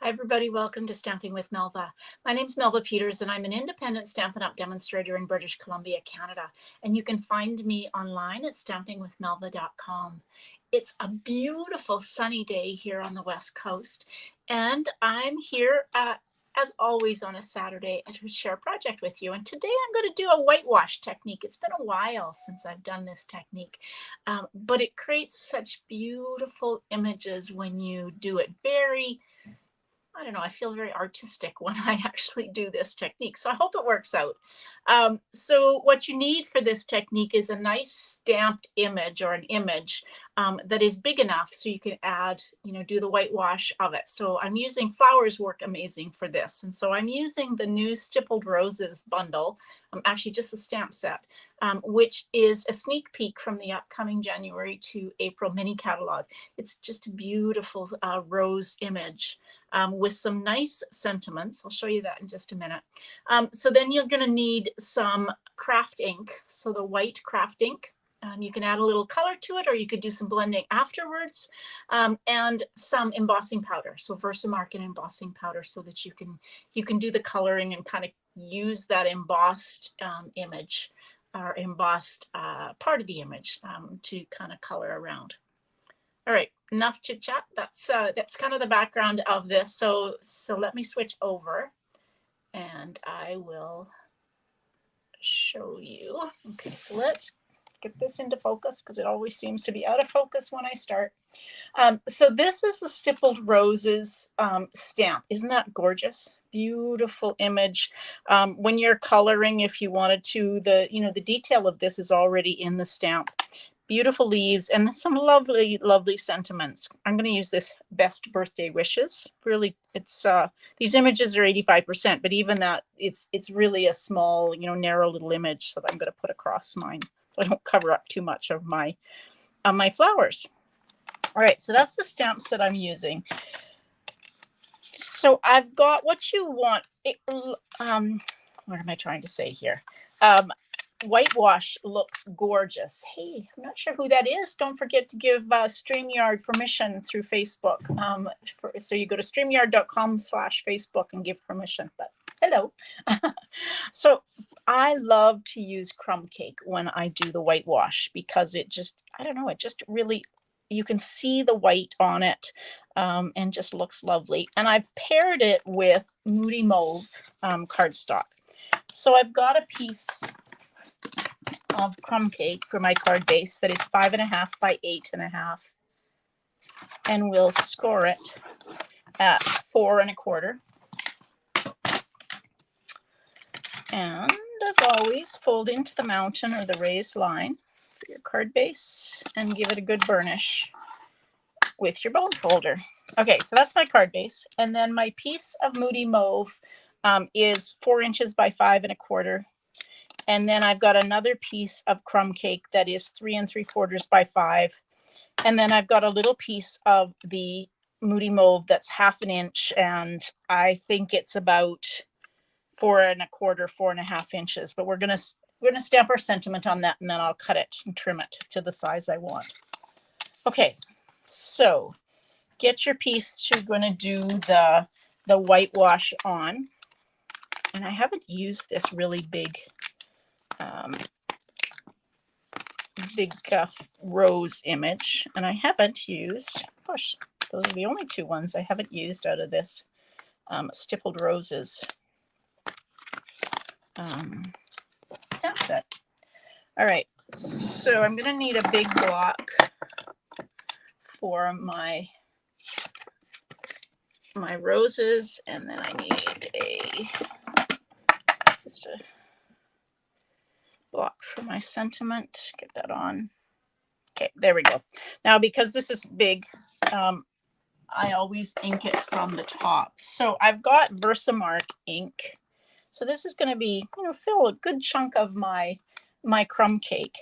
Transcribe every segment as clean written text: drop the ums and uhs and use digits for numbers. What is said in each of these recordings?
Hi everybody, welcome to Stamping with Melva. My name's Melva Peters and I'm an independent Stampin' Up! Demonstrator in British Columbia, Canada. And you can find me online at stampingwithmelva.com. It's a beautiful sunny day here on the West Coast and I'm here as always on a Saturday to share a project with you. And today I'm going to do a whitewash technique. It's been a while since I've done this technique, but it creates such beautiful images when you do it. I don't know, I feel very artistic when I actually do this technique. So I hope it works out. So what you need for this technique is a nice stamped image or an image that is big enough so you can add, do the whitewash of it. So I'm using flowers work amazing for this. And so I'm using the new Stippled Roses bundle, actually just the stamp set, which is a sneak peek from the upcoming January to April mini catalog. It's just a beautiful rose image with some nice sentiments. I'll show you that in just a minute. So then you're going to need some craft ink. So the white craft ink. You can add a little color to it, or you could do some blending afterwards, and some embossing powder. So Versamark and embossing powder, so that you can do the coloring and kind of use that embossed image or embossed part of the image to kind of color around. All right, enough chit chat. That's kind of the background of this. So let me switch over, and I will show you. Okay, so let's get this into focus because it always seems to be out of focus when I start. So this is the Stippled Roses stamp. Isn't that gorgeous? Beautiful image. When you're coloring, if you wanted to, the detail of this is already in the stamp. Beautiful leaves and some lovely, lovely sentiments. I'm going to use this Best Birthday Wishes. Really, it's these images are 85%, but even that, it's really a small, narrow little image that I'm going to put across mine, so I don't cover up too much of my flowers. All right, so that's the stamps that I'm using. So I've got what you want. What am I trying to say here? Whitewash looks gorgeous. Hey, I'm not sure who that is. Don't forget to give StreamYard permission through Facebook. So you go to streamyard.com/Facebook and give permission. But hello. So I love to use crumb cake when I do the whitewash because it just, I don't know, it just really, you can see the white on it and just looks lovely. And I've paired it with Moody Mauve cardstock. So I've got a piece of crumb cake for my card base that is 5.5 by 8.5, and we'll score it at 4 1/4. And as always, fold into the mountain or the raised line for your card base and give it a good burnish with your bone folder. Okay, so that's my card base, and then my piece of Moody Mauve is 4 inches by 5 1/4. And then I've got another piece of crumb cake that is 3 3/4 by 5. And then I've got a little piece of the Moody Mauve that's 1/2 inch, and I think it's about 4 1/4, 4.5 inches. But we're gonna stamp our sentiment on that, and then I'll cut it and trim it to the size I want. Okay, so get your piece you're going to do the whitewash on. And I haven't used this really big rose image, and I haven't used, gosh, those are the only 2 ones I haven't used out of this Stippled Roses stamp set. All right, so I'm going to need a big block for my roses, and then I need just a block for my sentiment. Get that on. Okay, there we go. Now, because this is big, I always ink it from the top. So I've got Versamark ink. So this is going to be, fill a good chunk of my crumb cake.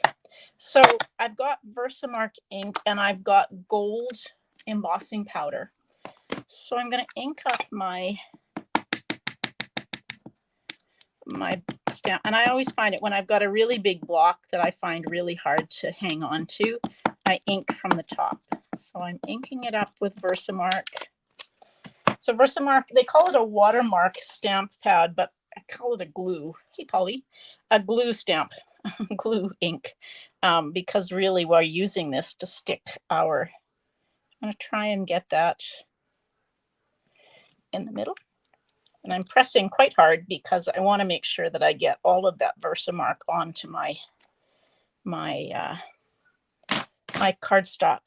So I've got Versamark ink and I've got gold embossing powder. So I'm going to ink up my stamp, and I always find it when I've got a really big block that I find really hard to hang on to, I ink from the top. So I'm inking it up with Versamark So Versamark, they call it a watermark stamp pad, but I call it a glue. Hey, Polly, a glue stamp, glue ink, because really we're using this to stick our, I'm going to try and get that in the middle. And I'm pressing quite hard because I want to make sure that I get all of that Versamark onto my cardstock.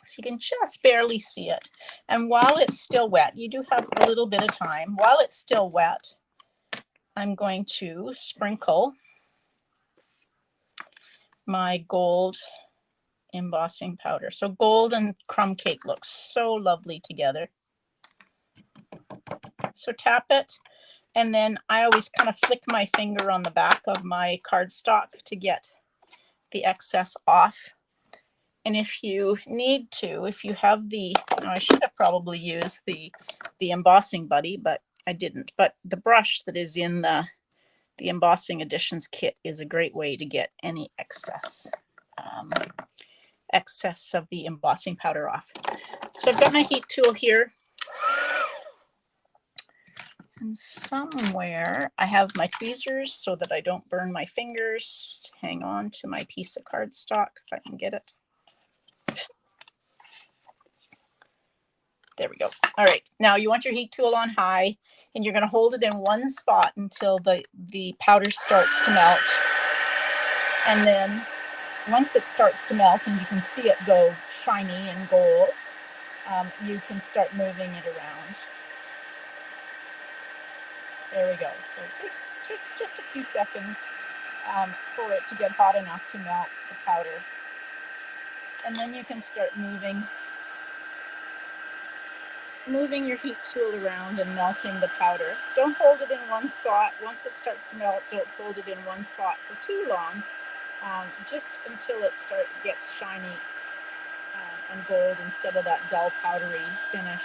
So you can just barely see it. And while it's still wet, you do have a little bit of time. While it's still wet, I'm going to sprinkle my gold embossing powder. So gold and crumb cake looks so lovely together. So tap it, and then I always kind of flick my finger on the back of my cardstock to get the excess off. And if you need to, if you have the, I should have probably used the embossing buddy, but I didn't. But the brush that is in the embossing editions kit is a great way to get any excess of the embossing powder off. So I've got my heat tool here. And somewhere I have my tweezers so that I don't burn my fingers. Hang on to my piece of cardstock if I can get it. There we go. All right, now you want your heat tool on high, and you're going to hold it in one spot until the powder starts to melt. And then once it starts to melt and you can see it go shiny and gold, you can start moving it around. There we go. So it takes just a few seconds for it to get hot enough to melt the powder. And then you can start moving your heat tool around and melting the powder. Don't hold it in one spot. Once it starts to melt, don't hold it in one spot for too long, just until it gets shiny and gold instead of that dull powdery finish.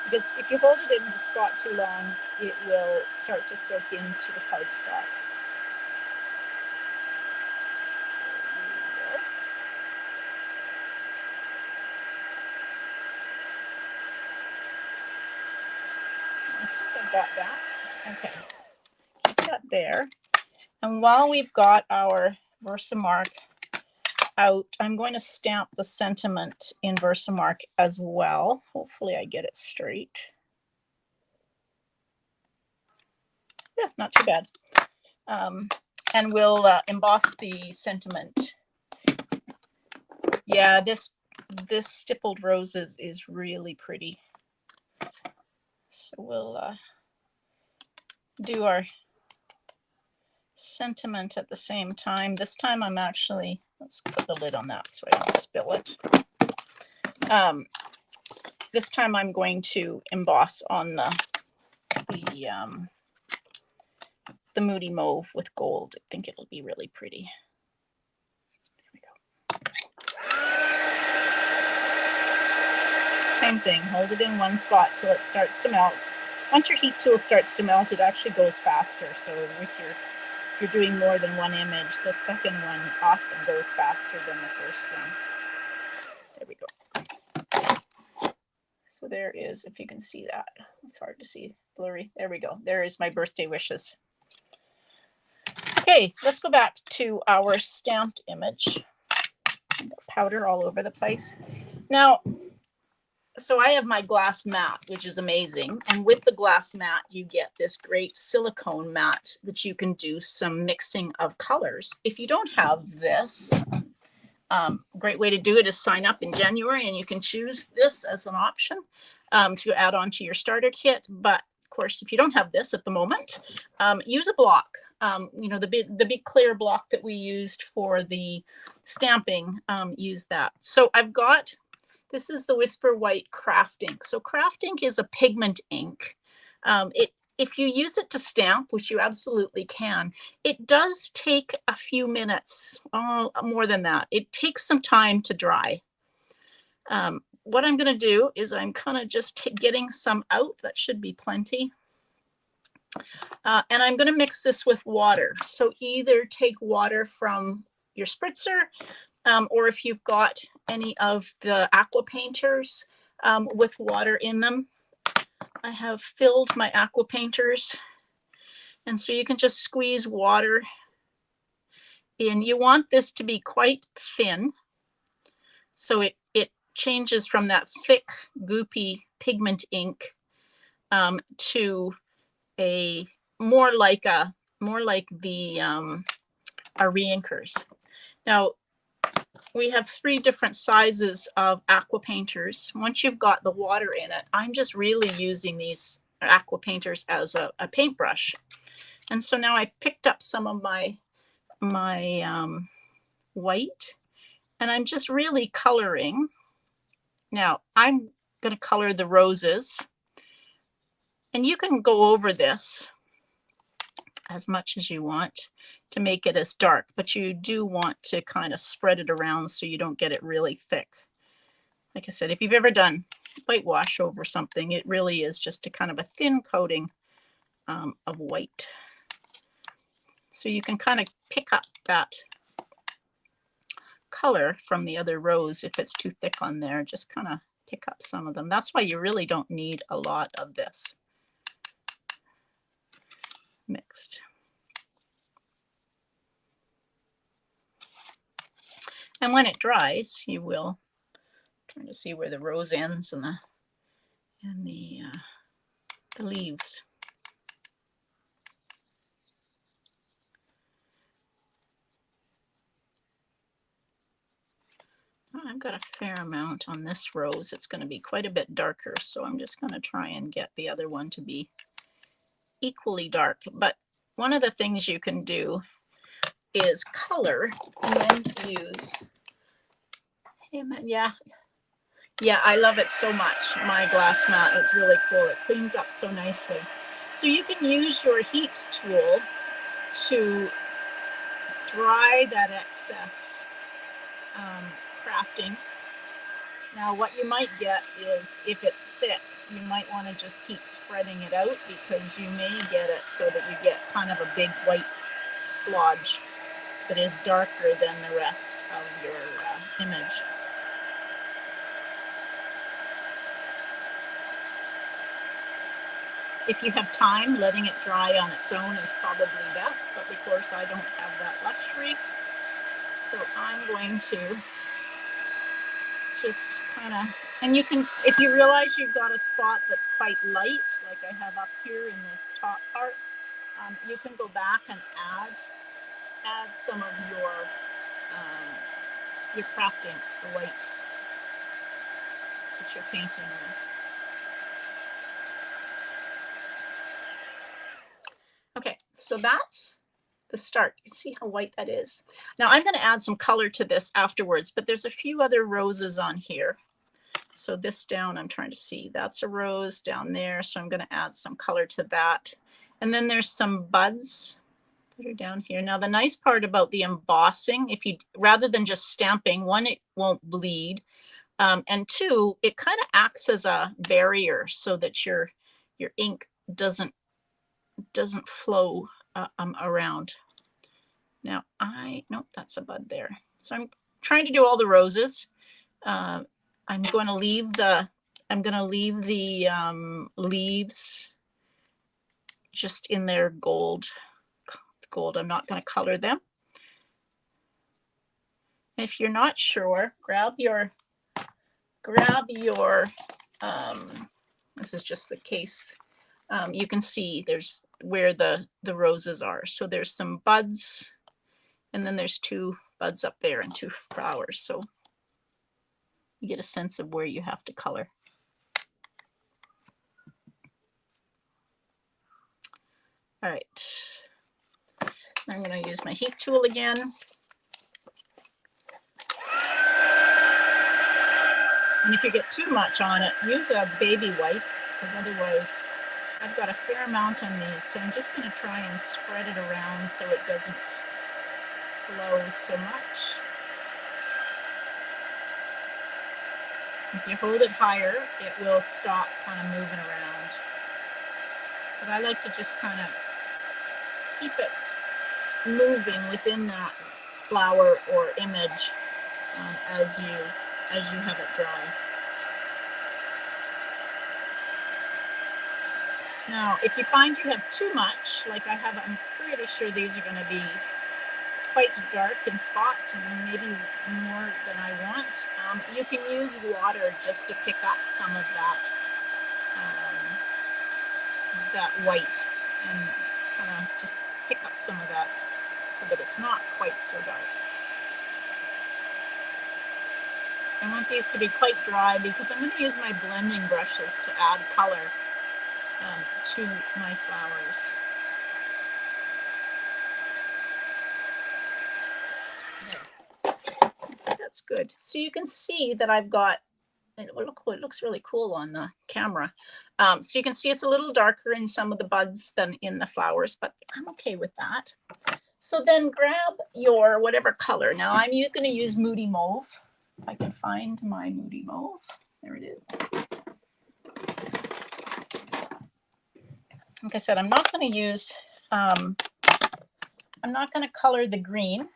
Because if you hold it in the spot too long, it will start to soak into the cardstock. Got that. Okay, keep that there. And while we've got our Versamark out, I'm going to stamp the sentiment in Versamark as well. Hopefully I get it straight. Yeah, not too bad. And we'll emboss the sentiment. Yeah, this stippled roses is really pretty. So we'll do our sentiment at the same time. This time I'm actually, let's put the lid on that so I don't spill it. This time I'm going to emboss on the Moody Mauve with gold. I think it'll be really pretty. There we go. Same thing, hold it in one spot till it starts to melt. Once your heat tool starts to melt, it actually goes faster. So if you're doing more than one image, the second one often goes faster than the first one. There we go. So there is, if you can see that, it's hard to see, blurry. There we go. There is my birthday wishes. Okay, let's go back to our stamped image. Powder all over the place. Now, so I have my glass mat, which is amazing. And with the glass mat, you get this great silicone mat that you can do some mixing of colors. If you don't have this, great way to do it is sign up in January, and you can choose this as an option to add on to your starter kit. But of course, if you don't have this at the moment, use a block. You know, the big clear block that we used for the stamping, use that. So I've got, this is the Whisper White Craft Ink. So Craft Ink is a pigment ink. If you use it to stamp, which you absolutely can, it does take a few minutes, more than that. It takes some time to dry. What I'm going to do is I'm kind of just getting some out. That should be plenty. And I'm going to mix this with water. So either take water from your spritzer, or if you've got any of the aqua painters with water in them, I have filled my aqua painters, and so you can just squeeze water in. You want this to be quite thin, so it changes from that thick, goopy pigment ink to a more like the our reinkers. Now we have 3 different sizes of aqua painters. Once you've got the water in it, I'm just really using these aqua painters as a paintbrush. And so now I've picked up some of my white, and I'm just really coloring. Now I'm going to color the roses, and you can go over this as much as you want to make it as dark, but you do want to kind of spread it around so you don't get it really thick. Like I said, if you've ever done whitewash over something, it really is just a kind of a thin coating of white. So you can kind of pick up that color from the other rows. If it's too thick on there, just kind of pick up some of them. That's why you really don't need a lot of this mixed. And when it dries, you will, trying to see where the rose ends and the leaves. Oh, I've got a fair amount on this rose. It's going to be quite a bit darker, so I'm just going to try and get the other one to be equally dark. But one of the things you can do is color and then use, yeah, I love it so much. My glass mat, it's really cool. It cleans up so nicely. So you can use your heat tool to dry that excess crafting. Now what you might get is, if it's thick, you might want to just keep spreading it out, because you may get it so that you get kind of a big white splodge that is darker than the rest of your image. If you have time, letting it dry on its own is probably best, but of course I don't have that luxury. So I'm going to just kind of, and you can, if you realize you've got a spot that's quite light, like I have up here in this top part, you can go back and add some of your crafting, the white that you're painting with. Okay, so that's the start. You see how white that is. Now I'm going to add some color to this afterwards, but there's a few other roses on here. So this down, I'm trying to see, that's a rose down there. So I'm going to add some color to that. And then there's some buds that are down here. Now the nice part about the embossing, if you, rather than just stamping, one, it won't bleed. And 2, it kind of acts as a barrier so that your ink doesn't flow around. Now nope, that's a bud there. So I'm trying to do all the roses. I'm going to leave the leaves just in their gold. I'm not going to color them. If you're not sure, grab your this is just the case. You can see there's where the roses are. So there's some buds, and then there's 2 buds up there and 2 flowers. So you get a sense of where you have to color. All right. I'm going to use my heat tool again. And if you get too much on it, use a baby wipe, because otherwise I've got a fair amount on these. So I'm just going to try and spread it around so it doesn't flow so much. If you hold it higher, it will stop kind of moving around. But I like to just kind of keep it moving within that flower or image as you have it dry. Now, if you find you have too much, like I have, I'm pretty sure these are going to be quite dark in spots and maybe more than I want. You can use water just to pick up some of that white and kind of just pick up some of that so that it's not quite so dark. I want these to be quite dry because I'm going to use my blending brushes to add color to my flowers. That's good. So you can see that I've got, it looks really cool on the camera. So you can see it's a little darker in some of the buds than in the flowers, but I'm okay with that. So then grab your whatever color. Now I'm going to use Moody Mauve. If I can find my Moody Mauve. There it is. Like I said, I'm not going to use, I'm not going to color the green.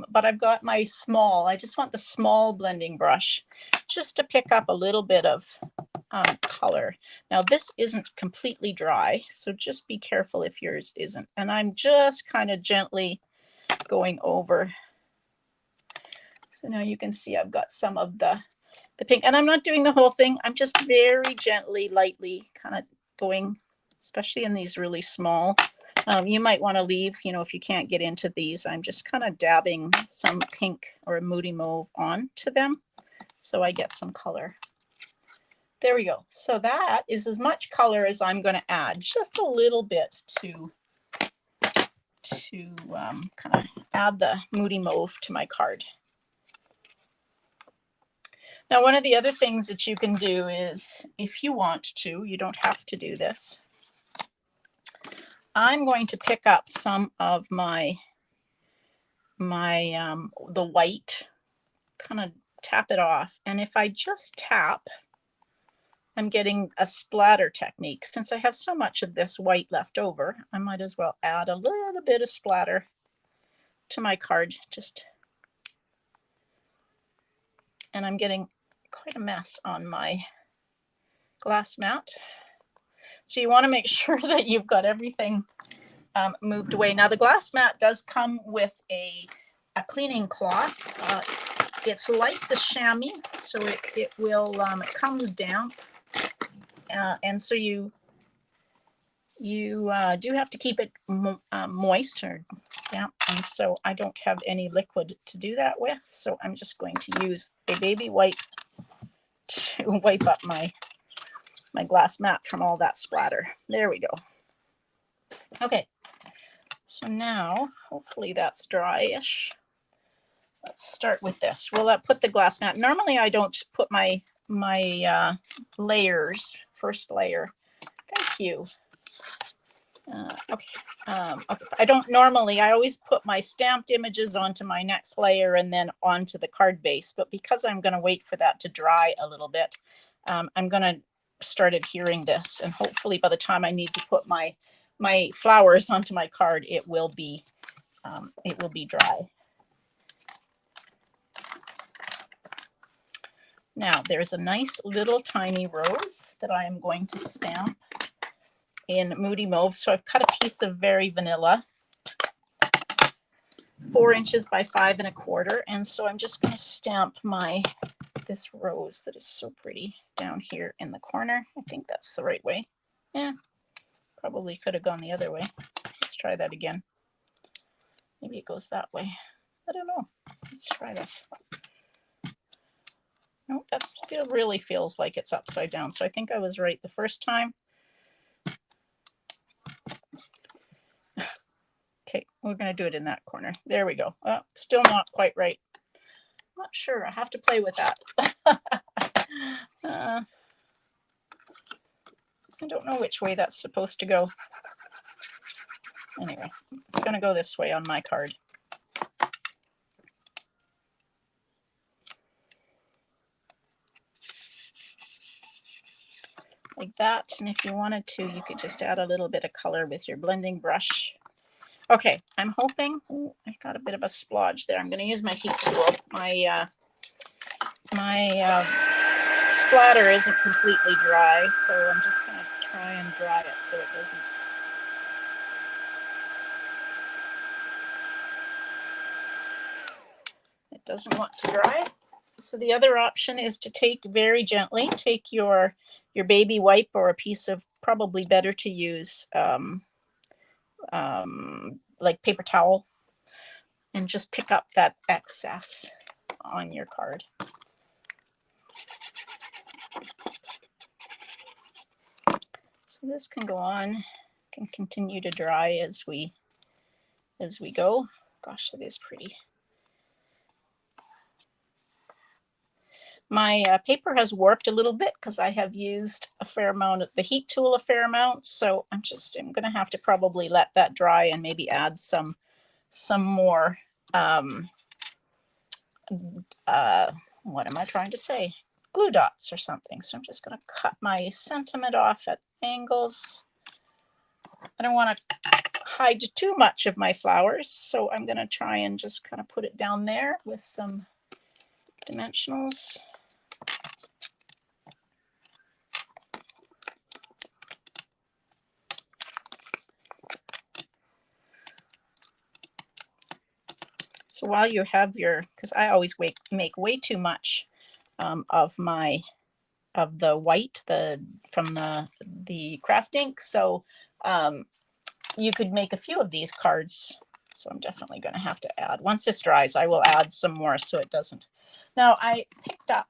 But I've got my small, I just want the small blending brush just to pick up a little bit of color. Now this isn't completely dry, so just be careful if yours isn't. And I'm just kind of gently going over. So now you can see I've got some of the pink, and I'm not doing the whole thing. I'm just very gently, lightly kind of going, especially in these really small. You might want to leave, you know, if you can't get into these, I'm just kind of dabbing some pink or a Moody Mauve onto them so I get some color. There we go. So that is as much color as I'm going to add, just a little bit to kind of add the Moody Mauve to my card. Now, one of the other things that you can do is, if you want to, you don't have to do this. I'm going to pick up some of the white, kind of tap it off. And if I just tap, I'm getting a splatter technique. Since I have so much of this white left over, I might as well add a little bit of splatter to my card. And I'm getting quite a mess on my glass mat. So you want to make sure that you've got everything moved away. Now the glass mat does come with a cleaning cloth. It's like the chamois, so it comes down, and so you do have to keep it moist or damp. And so I don't have any liquid to do that with, so I'm just going to use a baby wipe to wipe up my glass mat from all that splatter. There we go. Okay, so now hopefully that's dry-ish. Let's start with this. We'll put the glass mat. Normally I don't put my layers, first layer. Thank you. Okay. I don't normally, I always put my stamped images onto my next layer and then onto the card base. But because I'm going to wait for that to dry a little bit, I'm going to start adhering this. And hopefully by the time I need to put my flowers onto my card, it will be dry. Now there's a nice little tiny rose that I am going to stamp in Moody Mauve. So I've cut a piece of very vanilla, 4 inches by 5 1/4. And so I'm just going to stamp this rose that is so pretty down here in the corner. I think that's the right way. Yeah, probably could have gone the other way. Let's try that again. Maybe it goes that way. I don't know. Let's try this. No, that still really feels like it's upside down. So I think I was right the first time. Okay, we're going to do it in that corner. There we go. Oh, still not quite right. Not sure. I have to play with that. I don't know which way that's supposed to go. Anyway, it's going to go this way on my card. Like that. And if you wanted to, you could just add a little bit of color with your blending brush. Okay, I'm hoping, oh, I got a bit of a splodge there. I'm going to use my heat tool, my splatter isn't completely dry, so I'm just going to try and dry it so it doesn't. It doesn't want to dry. So the other option is to take very gently, take your baby wipe or a piece of, probably better to use like paper towel, and just pick up that excess on your card. So this can go on, can continue to dry as we go. Gosh, that is pretty. My paper has warped a little bit because I have used a fair amount of the heat tool, a fair amount. So I'm going to have to probably let that dry and maybe add some more, what am I trying to say? Glue dots or something. So I'm just going to cut my sentiment off at angles. I don't want to hide too much of my flowers, so I'm going to try and just kind of put it down there with some dimensionals. So while you have your, because I always make way too much of the white from the craft ink, so you could make a few of these cards. So I'm definitely going to have to add, once this dries, I will add some more so it doesn't. Now I picked up,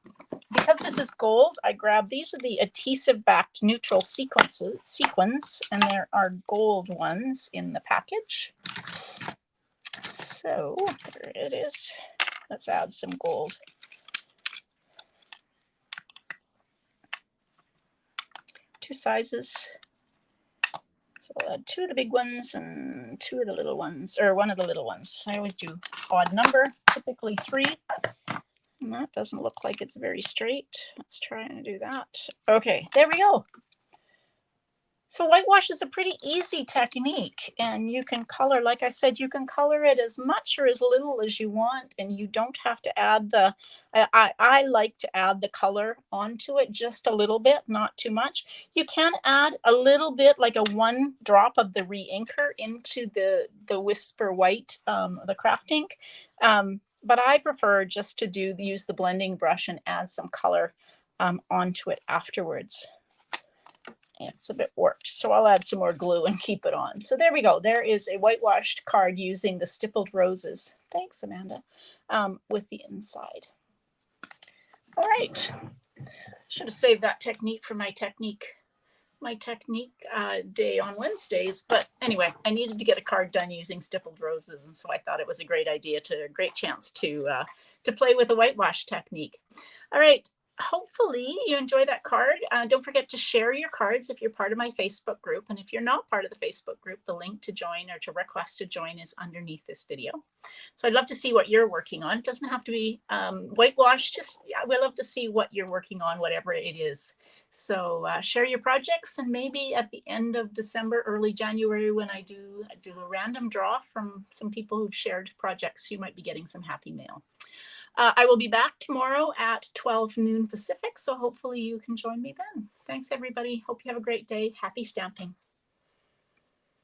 because this is gold, I grabbed, these are the adhesive backed neutral sequins, and there are gold ones in the package. So there it is. Let's add some gold. Two sizes. So I'll add two of the big ones and two of the little ones, or one of the little ones. I always do odd number, typically 3. And that doesn't look like it's very straight. Let's try and do that. Okay, there we go. So whitewash is a pretty easy technique, and you can color, like I said, you can color it as much or as little as you want, and you don't have to add the, I like to add the color onto it just a little bit, not too much. You can add a little bit, like a 1 drop of the re-inker into the Whisper White, the craft ink. But I prefer just to use the blending brush and add some color onto it afterwards. Yeah, it's a bit warped, so I'll add some more glue and keep it on. So there we go. There is a whitewashed card using the stippled roses. Thanks, Amanda. With the inside. All right. Should have saved that technique for my technique day on Wednesdays. But anyway, I needed to get a card done using stippled roses, and so I thought it was a great idea, a great chance to play with a whitewash technique. All right. Hopefully you enjoy that card. Don't forget to share your cards if you're part of my Facebook group. And if you're not part of the Facebook group, the link to join or to request to join is underneath this video. So I'd love to see what you're working on. It doesn't have to be whitewash. Just, yeah, we'd love to see what you're working on, whatever it is. So share your projects, and maybe at the end of December, early January, when I do a random draw from some people who've shared projects, you might be getting some happy mail. I will be back tomorrow at 12 noon Pacific, so hopefully you can join me then. Thanks, everybody. Hope you have a great day. Happy stamping.